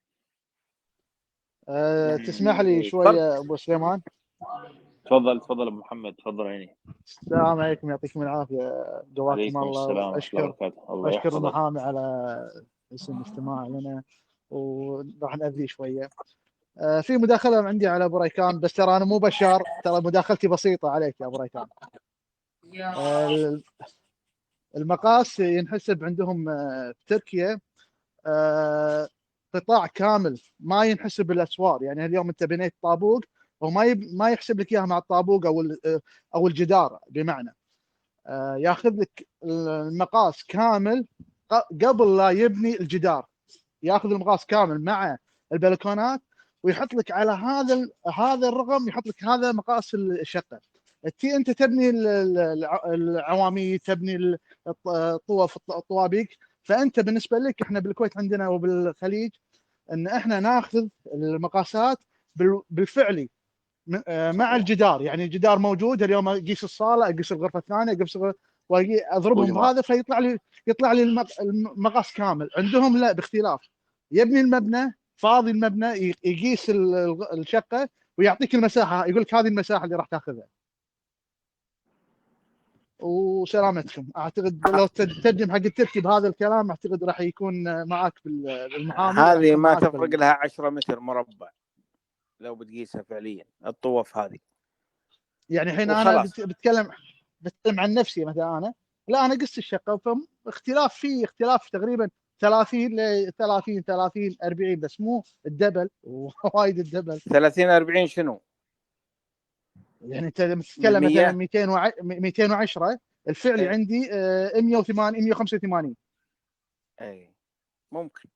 تسمح لي شوية أبو سليمان؟ تفضل أبو محمد، تفضل عيني. السلام عليكم، يعطيكم العافية، جواكم الله. أشكر المحامي على اسم الاستماع لنا، وراح نأذي شوية. في مداخلة عندي على أبو ريكان، بس ترى أنا مو بشار، ترى مداخلتي بسيطة عليك يا أبو ريكان. المقاس ينحسب عندهم في تركيا قطاع كامل، ما ينحسب بالاسوار. يعني اليوم انت بنيت طابوق وما يحسب لك اياها مع الطابوق او الجدار، بمعنى ياخذ لك المقاس كامل قبل لا يبني الجدار، ياخذ المقاس كامل مع البلكونات ويحط لك على هذا الرقم، يحط لك هذا مقاس الشقه. انت تبني العواميد، تبني الطوابق، فانت بالنسبه لك، احنا بالكويت عندنا وبالخليج ان احنا ناخذ المقاسات بالفعلي مع الجدار. يعني الجدار موجود اليوم، اقيس الصاله، اقيس الغرفه الثانيه، اضربهم بهذا يطلع لي المقاس كامل. عندهم لا، باختلاف. يبني المبنى فاضي، المبنى يقيس الشقه ويعطيك المساحه، يقول لك هذه المساحه اللي راح تاخذها. وسلامتكم. اعتقد لو تترجم حق التركي بهذا الكلام اعتقد راح يكون معك بالمحامي. هذه ما تفرق لها 10 متر مربع لو بتقيسها فعليا الطوف هذه. يعني الحين انا بتكلم عن نفسي مثلا. انا قست الشقه، اختلاف تقريبا 30 ل 30 40، بس مو الدبل، وايد الدبل. 30 40 شنو؟ يعني انت تتكلم مثلا 210 الفعلي عندي 180 185. اي ممكن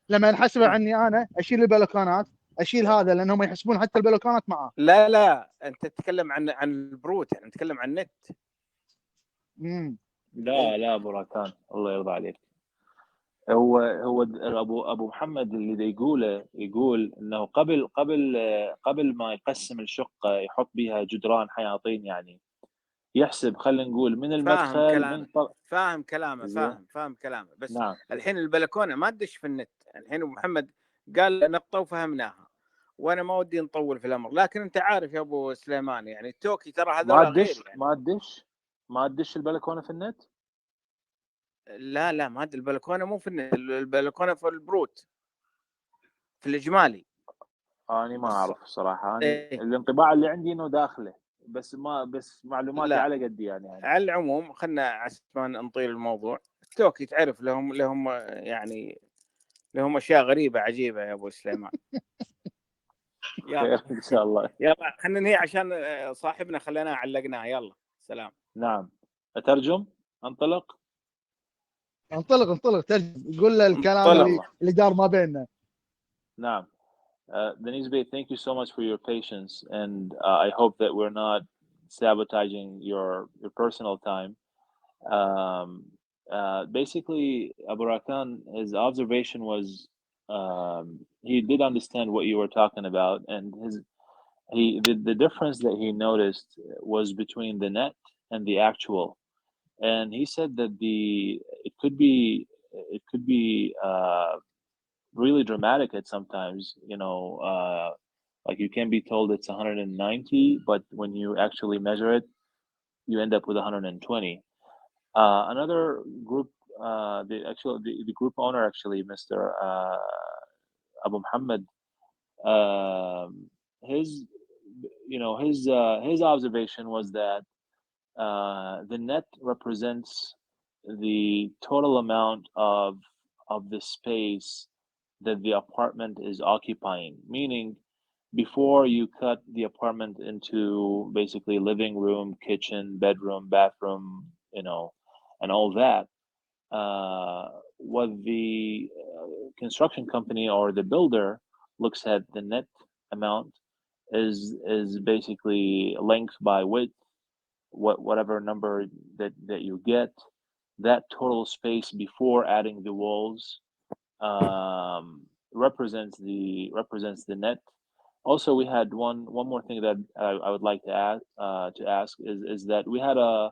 لما نحسبه عني انا اشيل البلكونات، اشيل هذا، لانهم يحسبون حتى البلكونات معاه. لا انت تتكلم عن البروت، يعني نتكلم عن النت. لا ابو راكان الله يرضى عليك، هو ابو محمد اللي يقول انه قبل ما يقسم الشقه يحط بها جدران حياطين، يعني يحسب، خلينا نقول من المدخل. فاهم كلامه بس نعم. الحين البلكونه ما تدش في النت. الحين ابو محمد قال نقطه وفهمناها، وانا ما ودي نطول في الامر، لكن انت عارف يا ابو سليمان يعني التوكي ترى هذول غير يعني. ما تدش البلكونه في النت. لا ما ادري، البلكونه مو في النت، البلكونه في البروت في الاجمالي. انا ما اعرف الصراحه، الانطباع اللي عندي انه داخله، بس معلوماتي على قدي يعني. على العموم خلنا عشان نطيل الموضوع. التوكي تعرف لهم يعني لهم اشياء غريبه عجيبه يا ابو سليمان. خير ان شاء الله. يلا خلينا نهي عشان صاحبنا خلينا علقناه. يلا سلام. نعم اترجم، انطلق. انطلق ترجم، قول له الكلام اللي دار ما بيننا. نعم. Deniz Bey, thank you so much for your patience, and I hope that we're not sabotaging your personal time. Basically, Abu Rakan, his observation was he did understand what you were talking about, and the difference that he noticed was between the net and the actual, and he said that it could be really dramatic at sometimes, like you can be told it's 190, but when you actually measure it, you end up with 120. Another group, the group owner, actually, Mr. Abu Muhammad, his observation was that the net represents the total amount of the space that the apartment is occupying, meaning before you cut the apartment into basically living room, kitchen, bedroom, bathroom, and all that, what the construction company or the builder looks at the net amount is basically length by width, whatever number that you get, that total space before adding the walls represents the net. Also, we had one more thing that I would like to ask is that we had a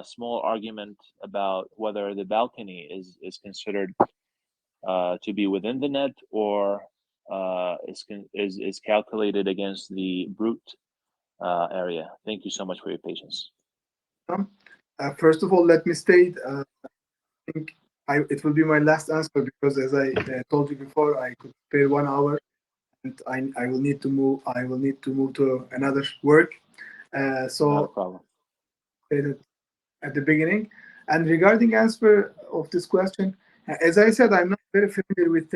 small argument about whether the balcony is considered to be within the net or is calculated against the brute area. Thank you so much for your patience. First of all, let me state, I think it will be my last answer because, as I told you before, I could spare 1 hour, and I will need to move. I will need to move to another work. So no problem. At the beginning, and regarding answer of this question, as I said, I'm not very familiar with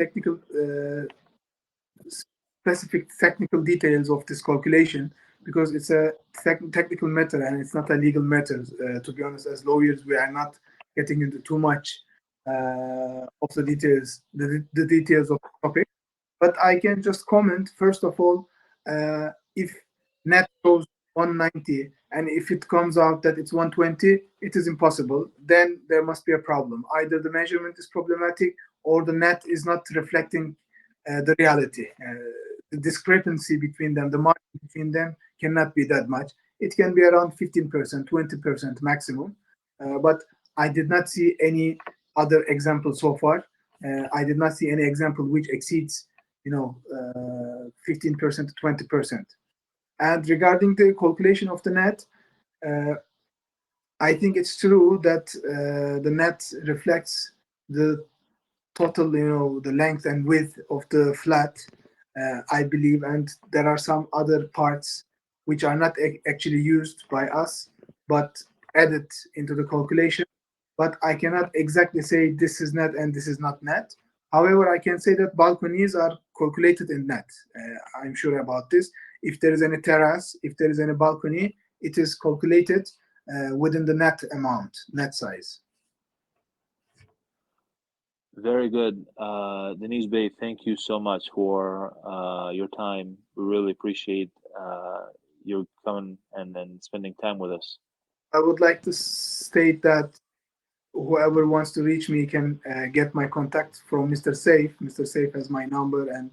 specific technical details of this calculation because it's a technical matter and it's not a legal matter. To be honest, as lawyers, we are not getting into too much of the details, the details of the topic. But I can just comment, first of all, if net goes 190 and if it comes out that it's 120, it is impossible. Then there must be a problem. Either the measurement is problematic or the net is not reflecting the reality. The discrepancy between them, the margin between them cannot be that much. It can be around 15%, 20% maximum. But I did not see any other example so far. I did not see any example which exceeds 15% to 20%. And regarding the calculation of the net, I think it's true that the net reflects the total, the length and width of the flat, I believe, and there are some other parts which are not actually used by us, but added into the calculation. But I cannot exactly say this is net and this is not net. However, I can say that balconies are calculated in net. I'm sure about this. If there is any terrace, if there is any balcony, it is calculated within the net amount, net size. Very good. Deniz Bey, thank you so much for your time. We really appreciate you coming and spending time with us. I would like to state that whoever wants to reach me can get my contact from Mr. Saif. Mr. Saif has my number and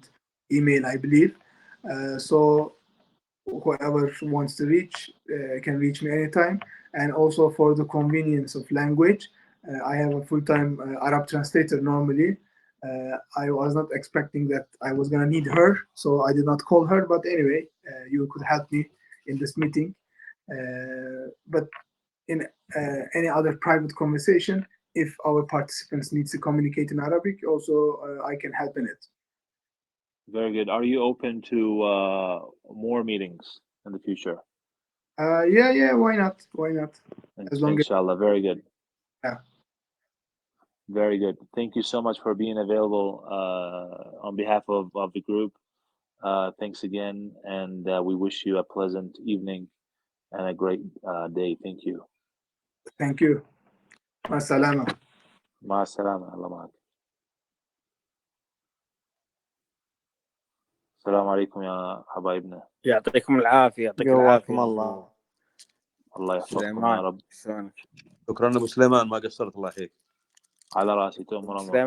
email, I believe. So whoever wants to reach can reach me anytime. And also for the convenience of language, I have a full-time Arab translator normally. I was not expecting that I was going to need her, so I did not call her. But anyway, you could help me in this meeting. But in any other private conversation, if our participants need to communicate in Arabic, also I can help in it. Very good. Are you open to more meetings in the future? Yeah, why not? Why not? As long Inshallah, very good. Yeah. Very good. Thank you so much for being available on behalf of the group. Thanks again, and we wish you a pleasant evening and a great day. Thank you. Thank you. Assalamu. مع السلامة، الله معك. السلام عليكم يا حبايبنا. يعطيكم العافية. يعطيكم قواكم العافية. الله. الله يحفظكم يا سليمان رب. شلونك؟ شكرا ابو سليمان، ما قصرت، الله يحييك. على راسي، تؤمر أمرك. سليمان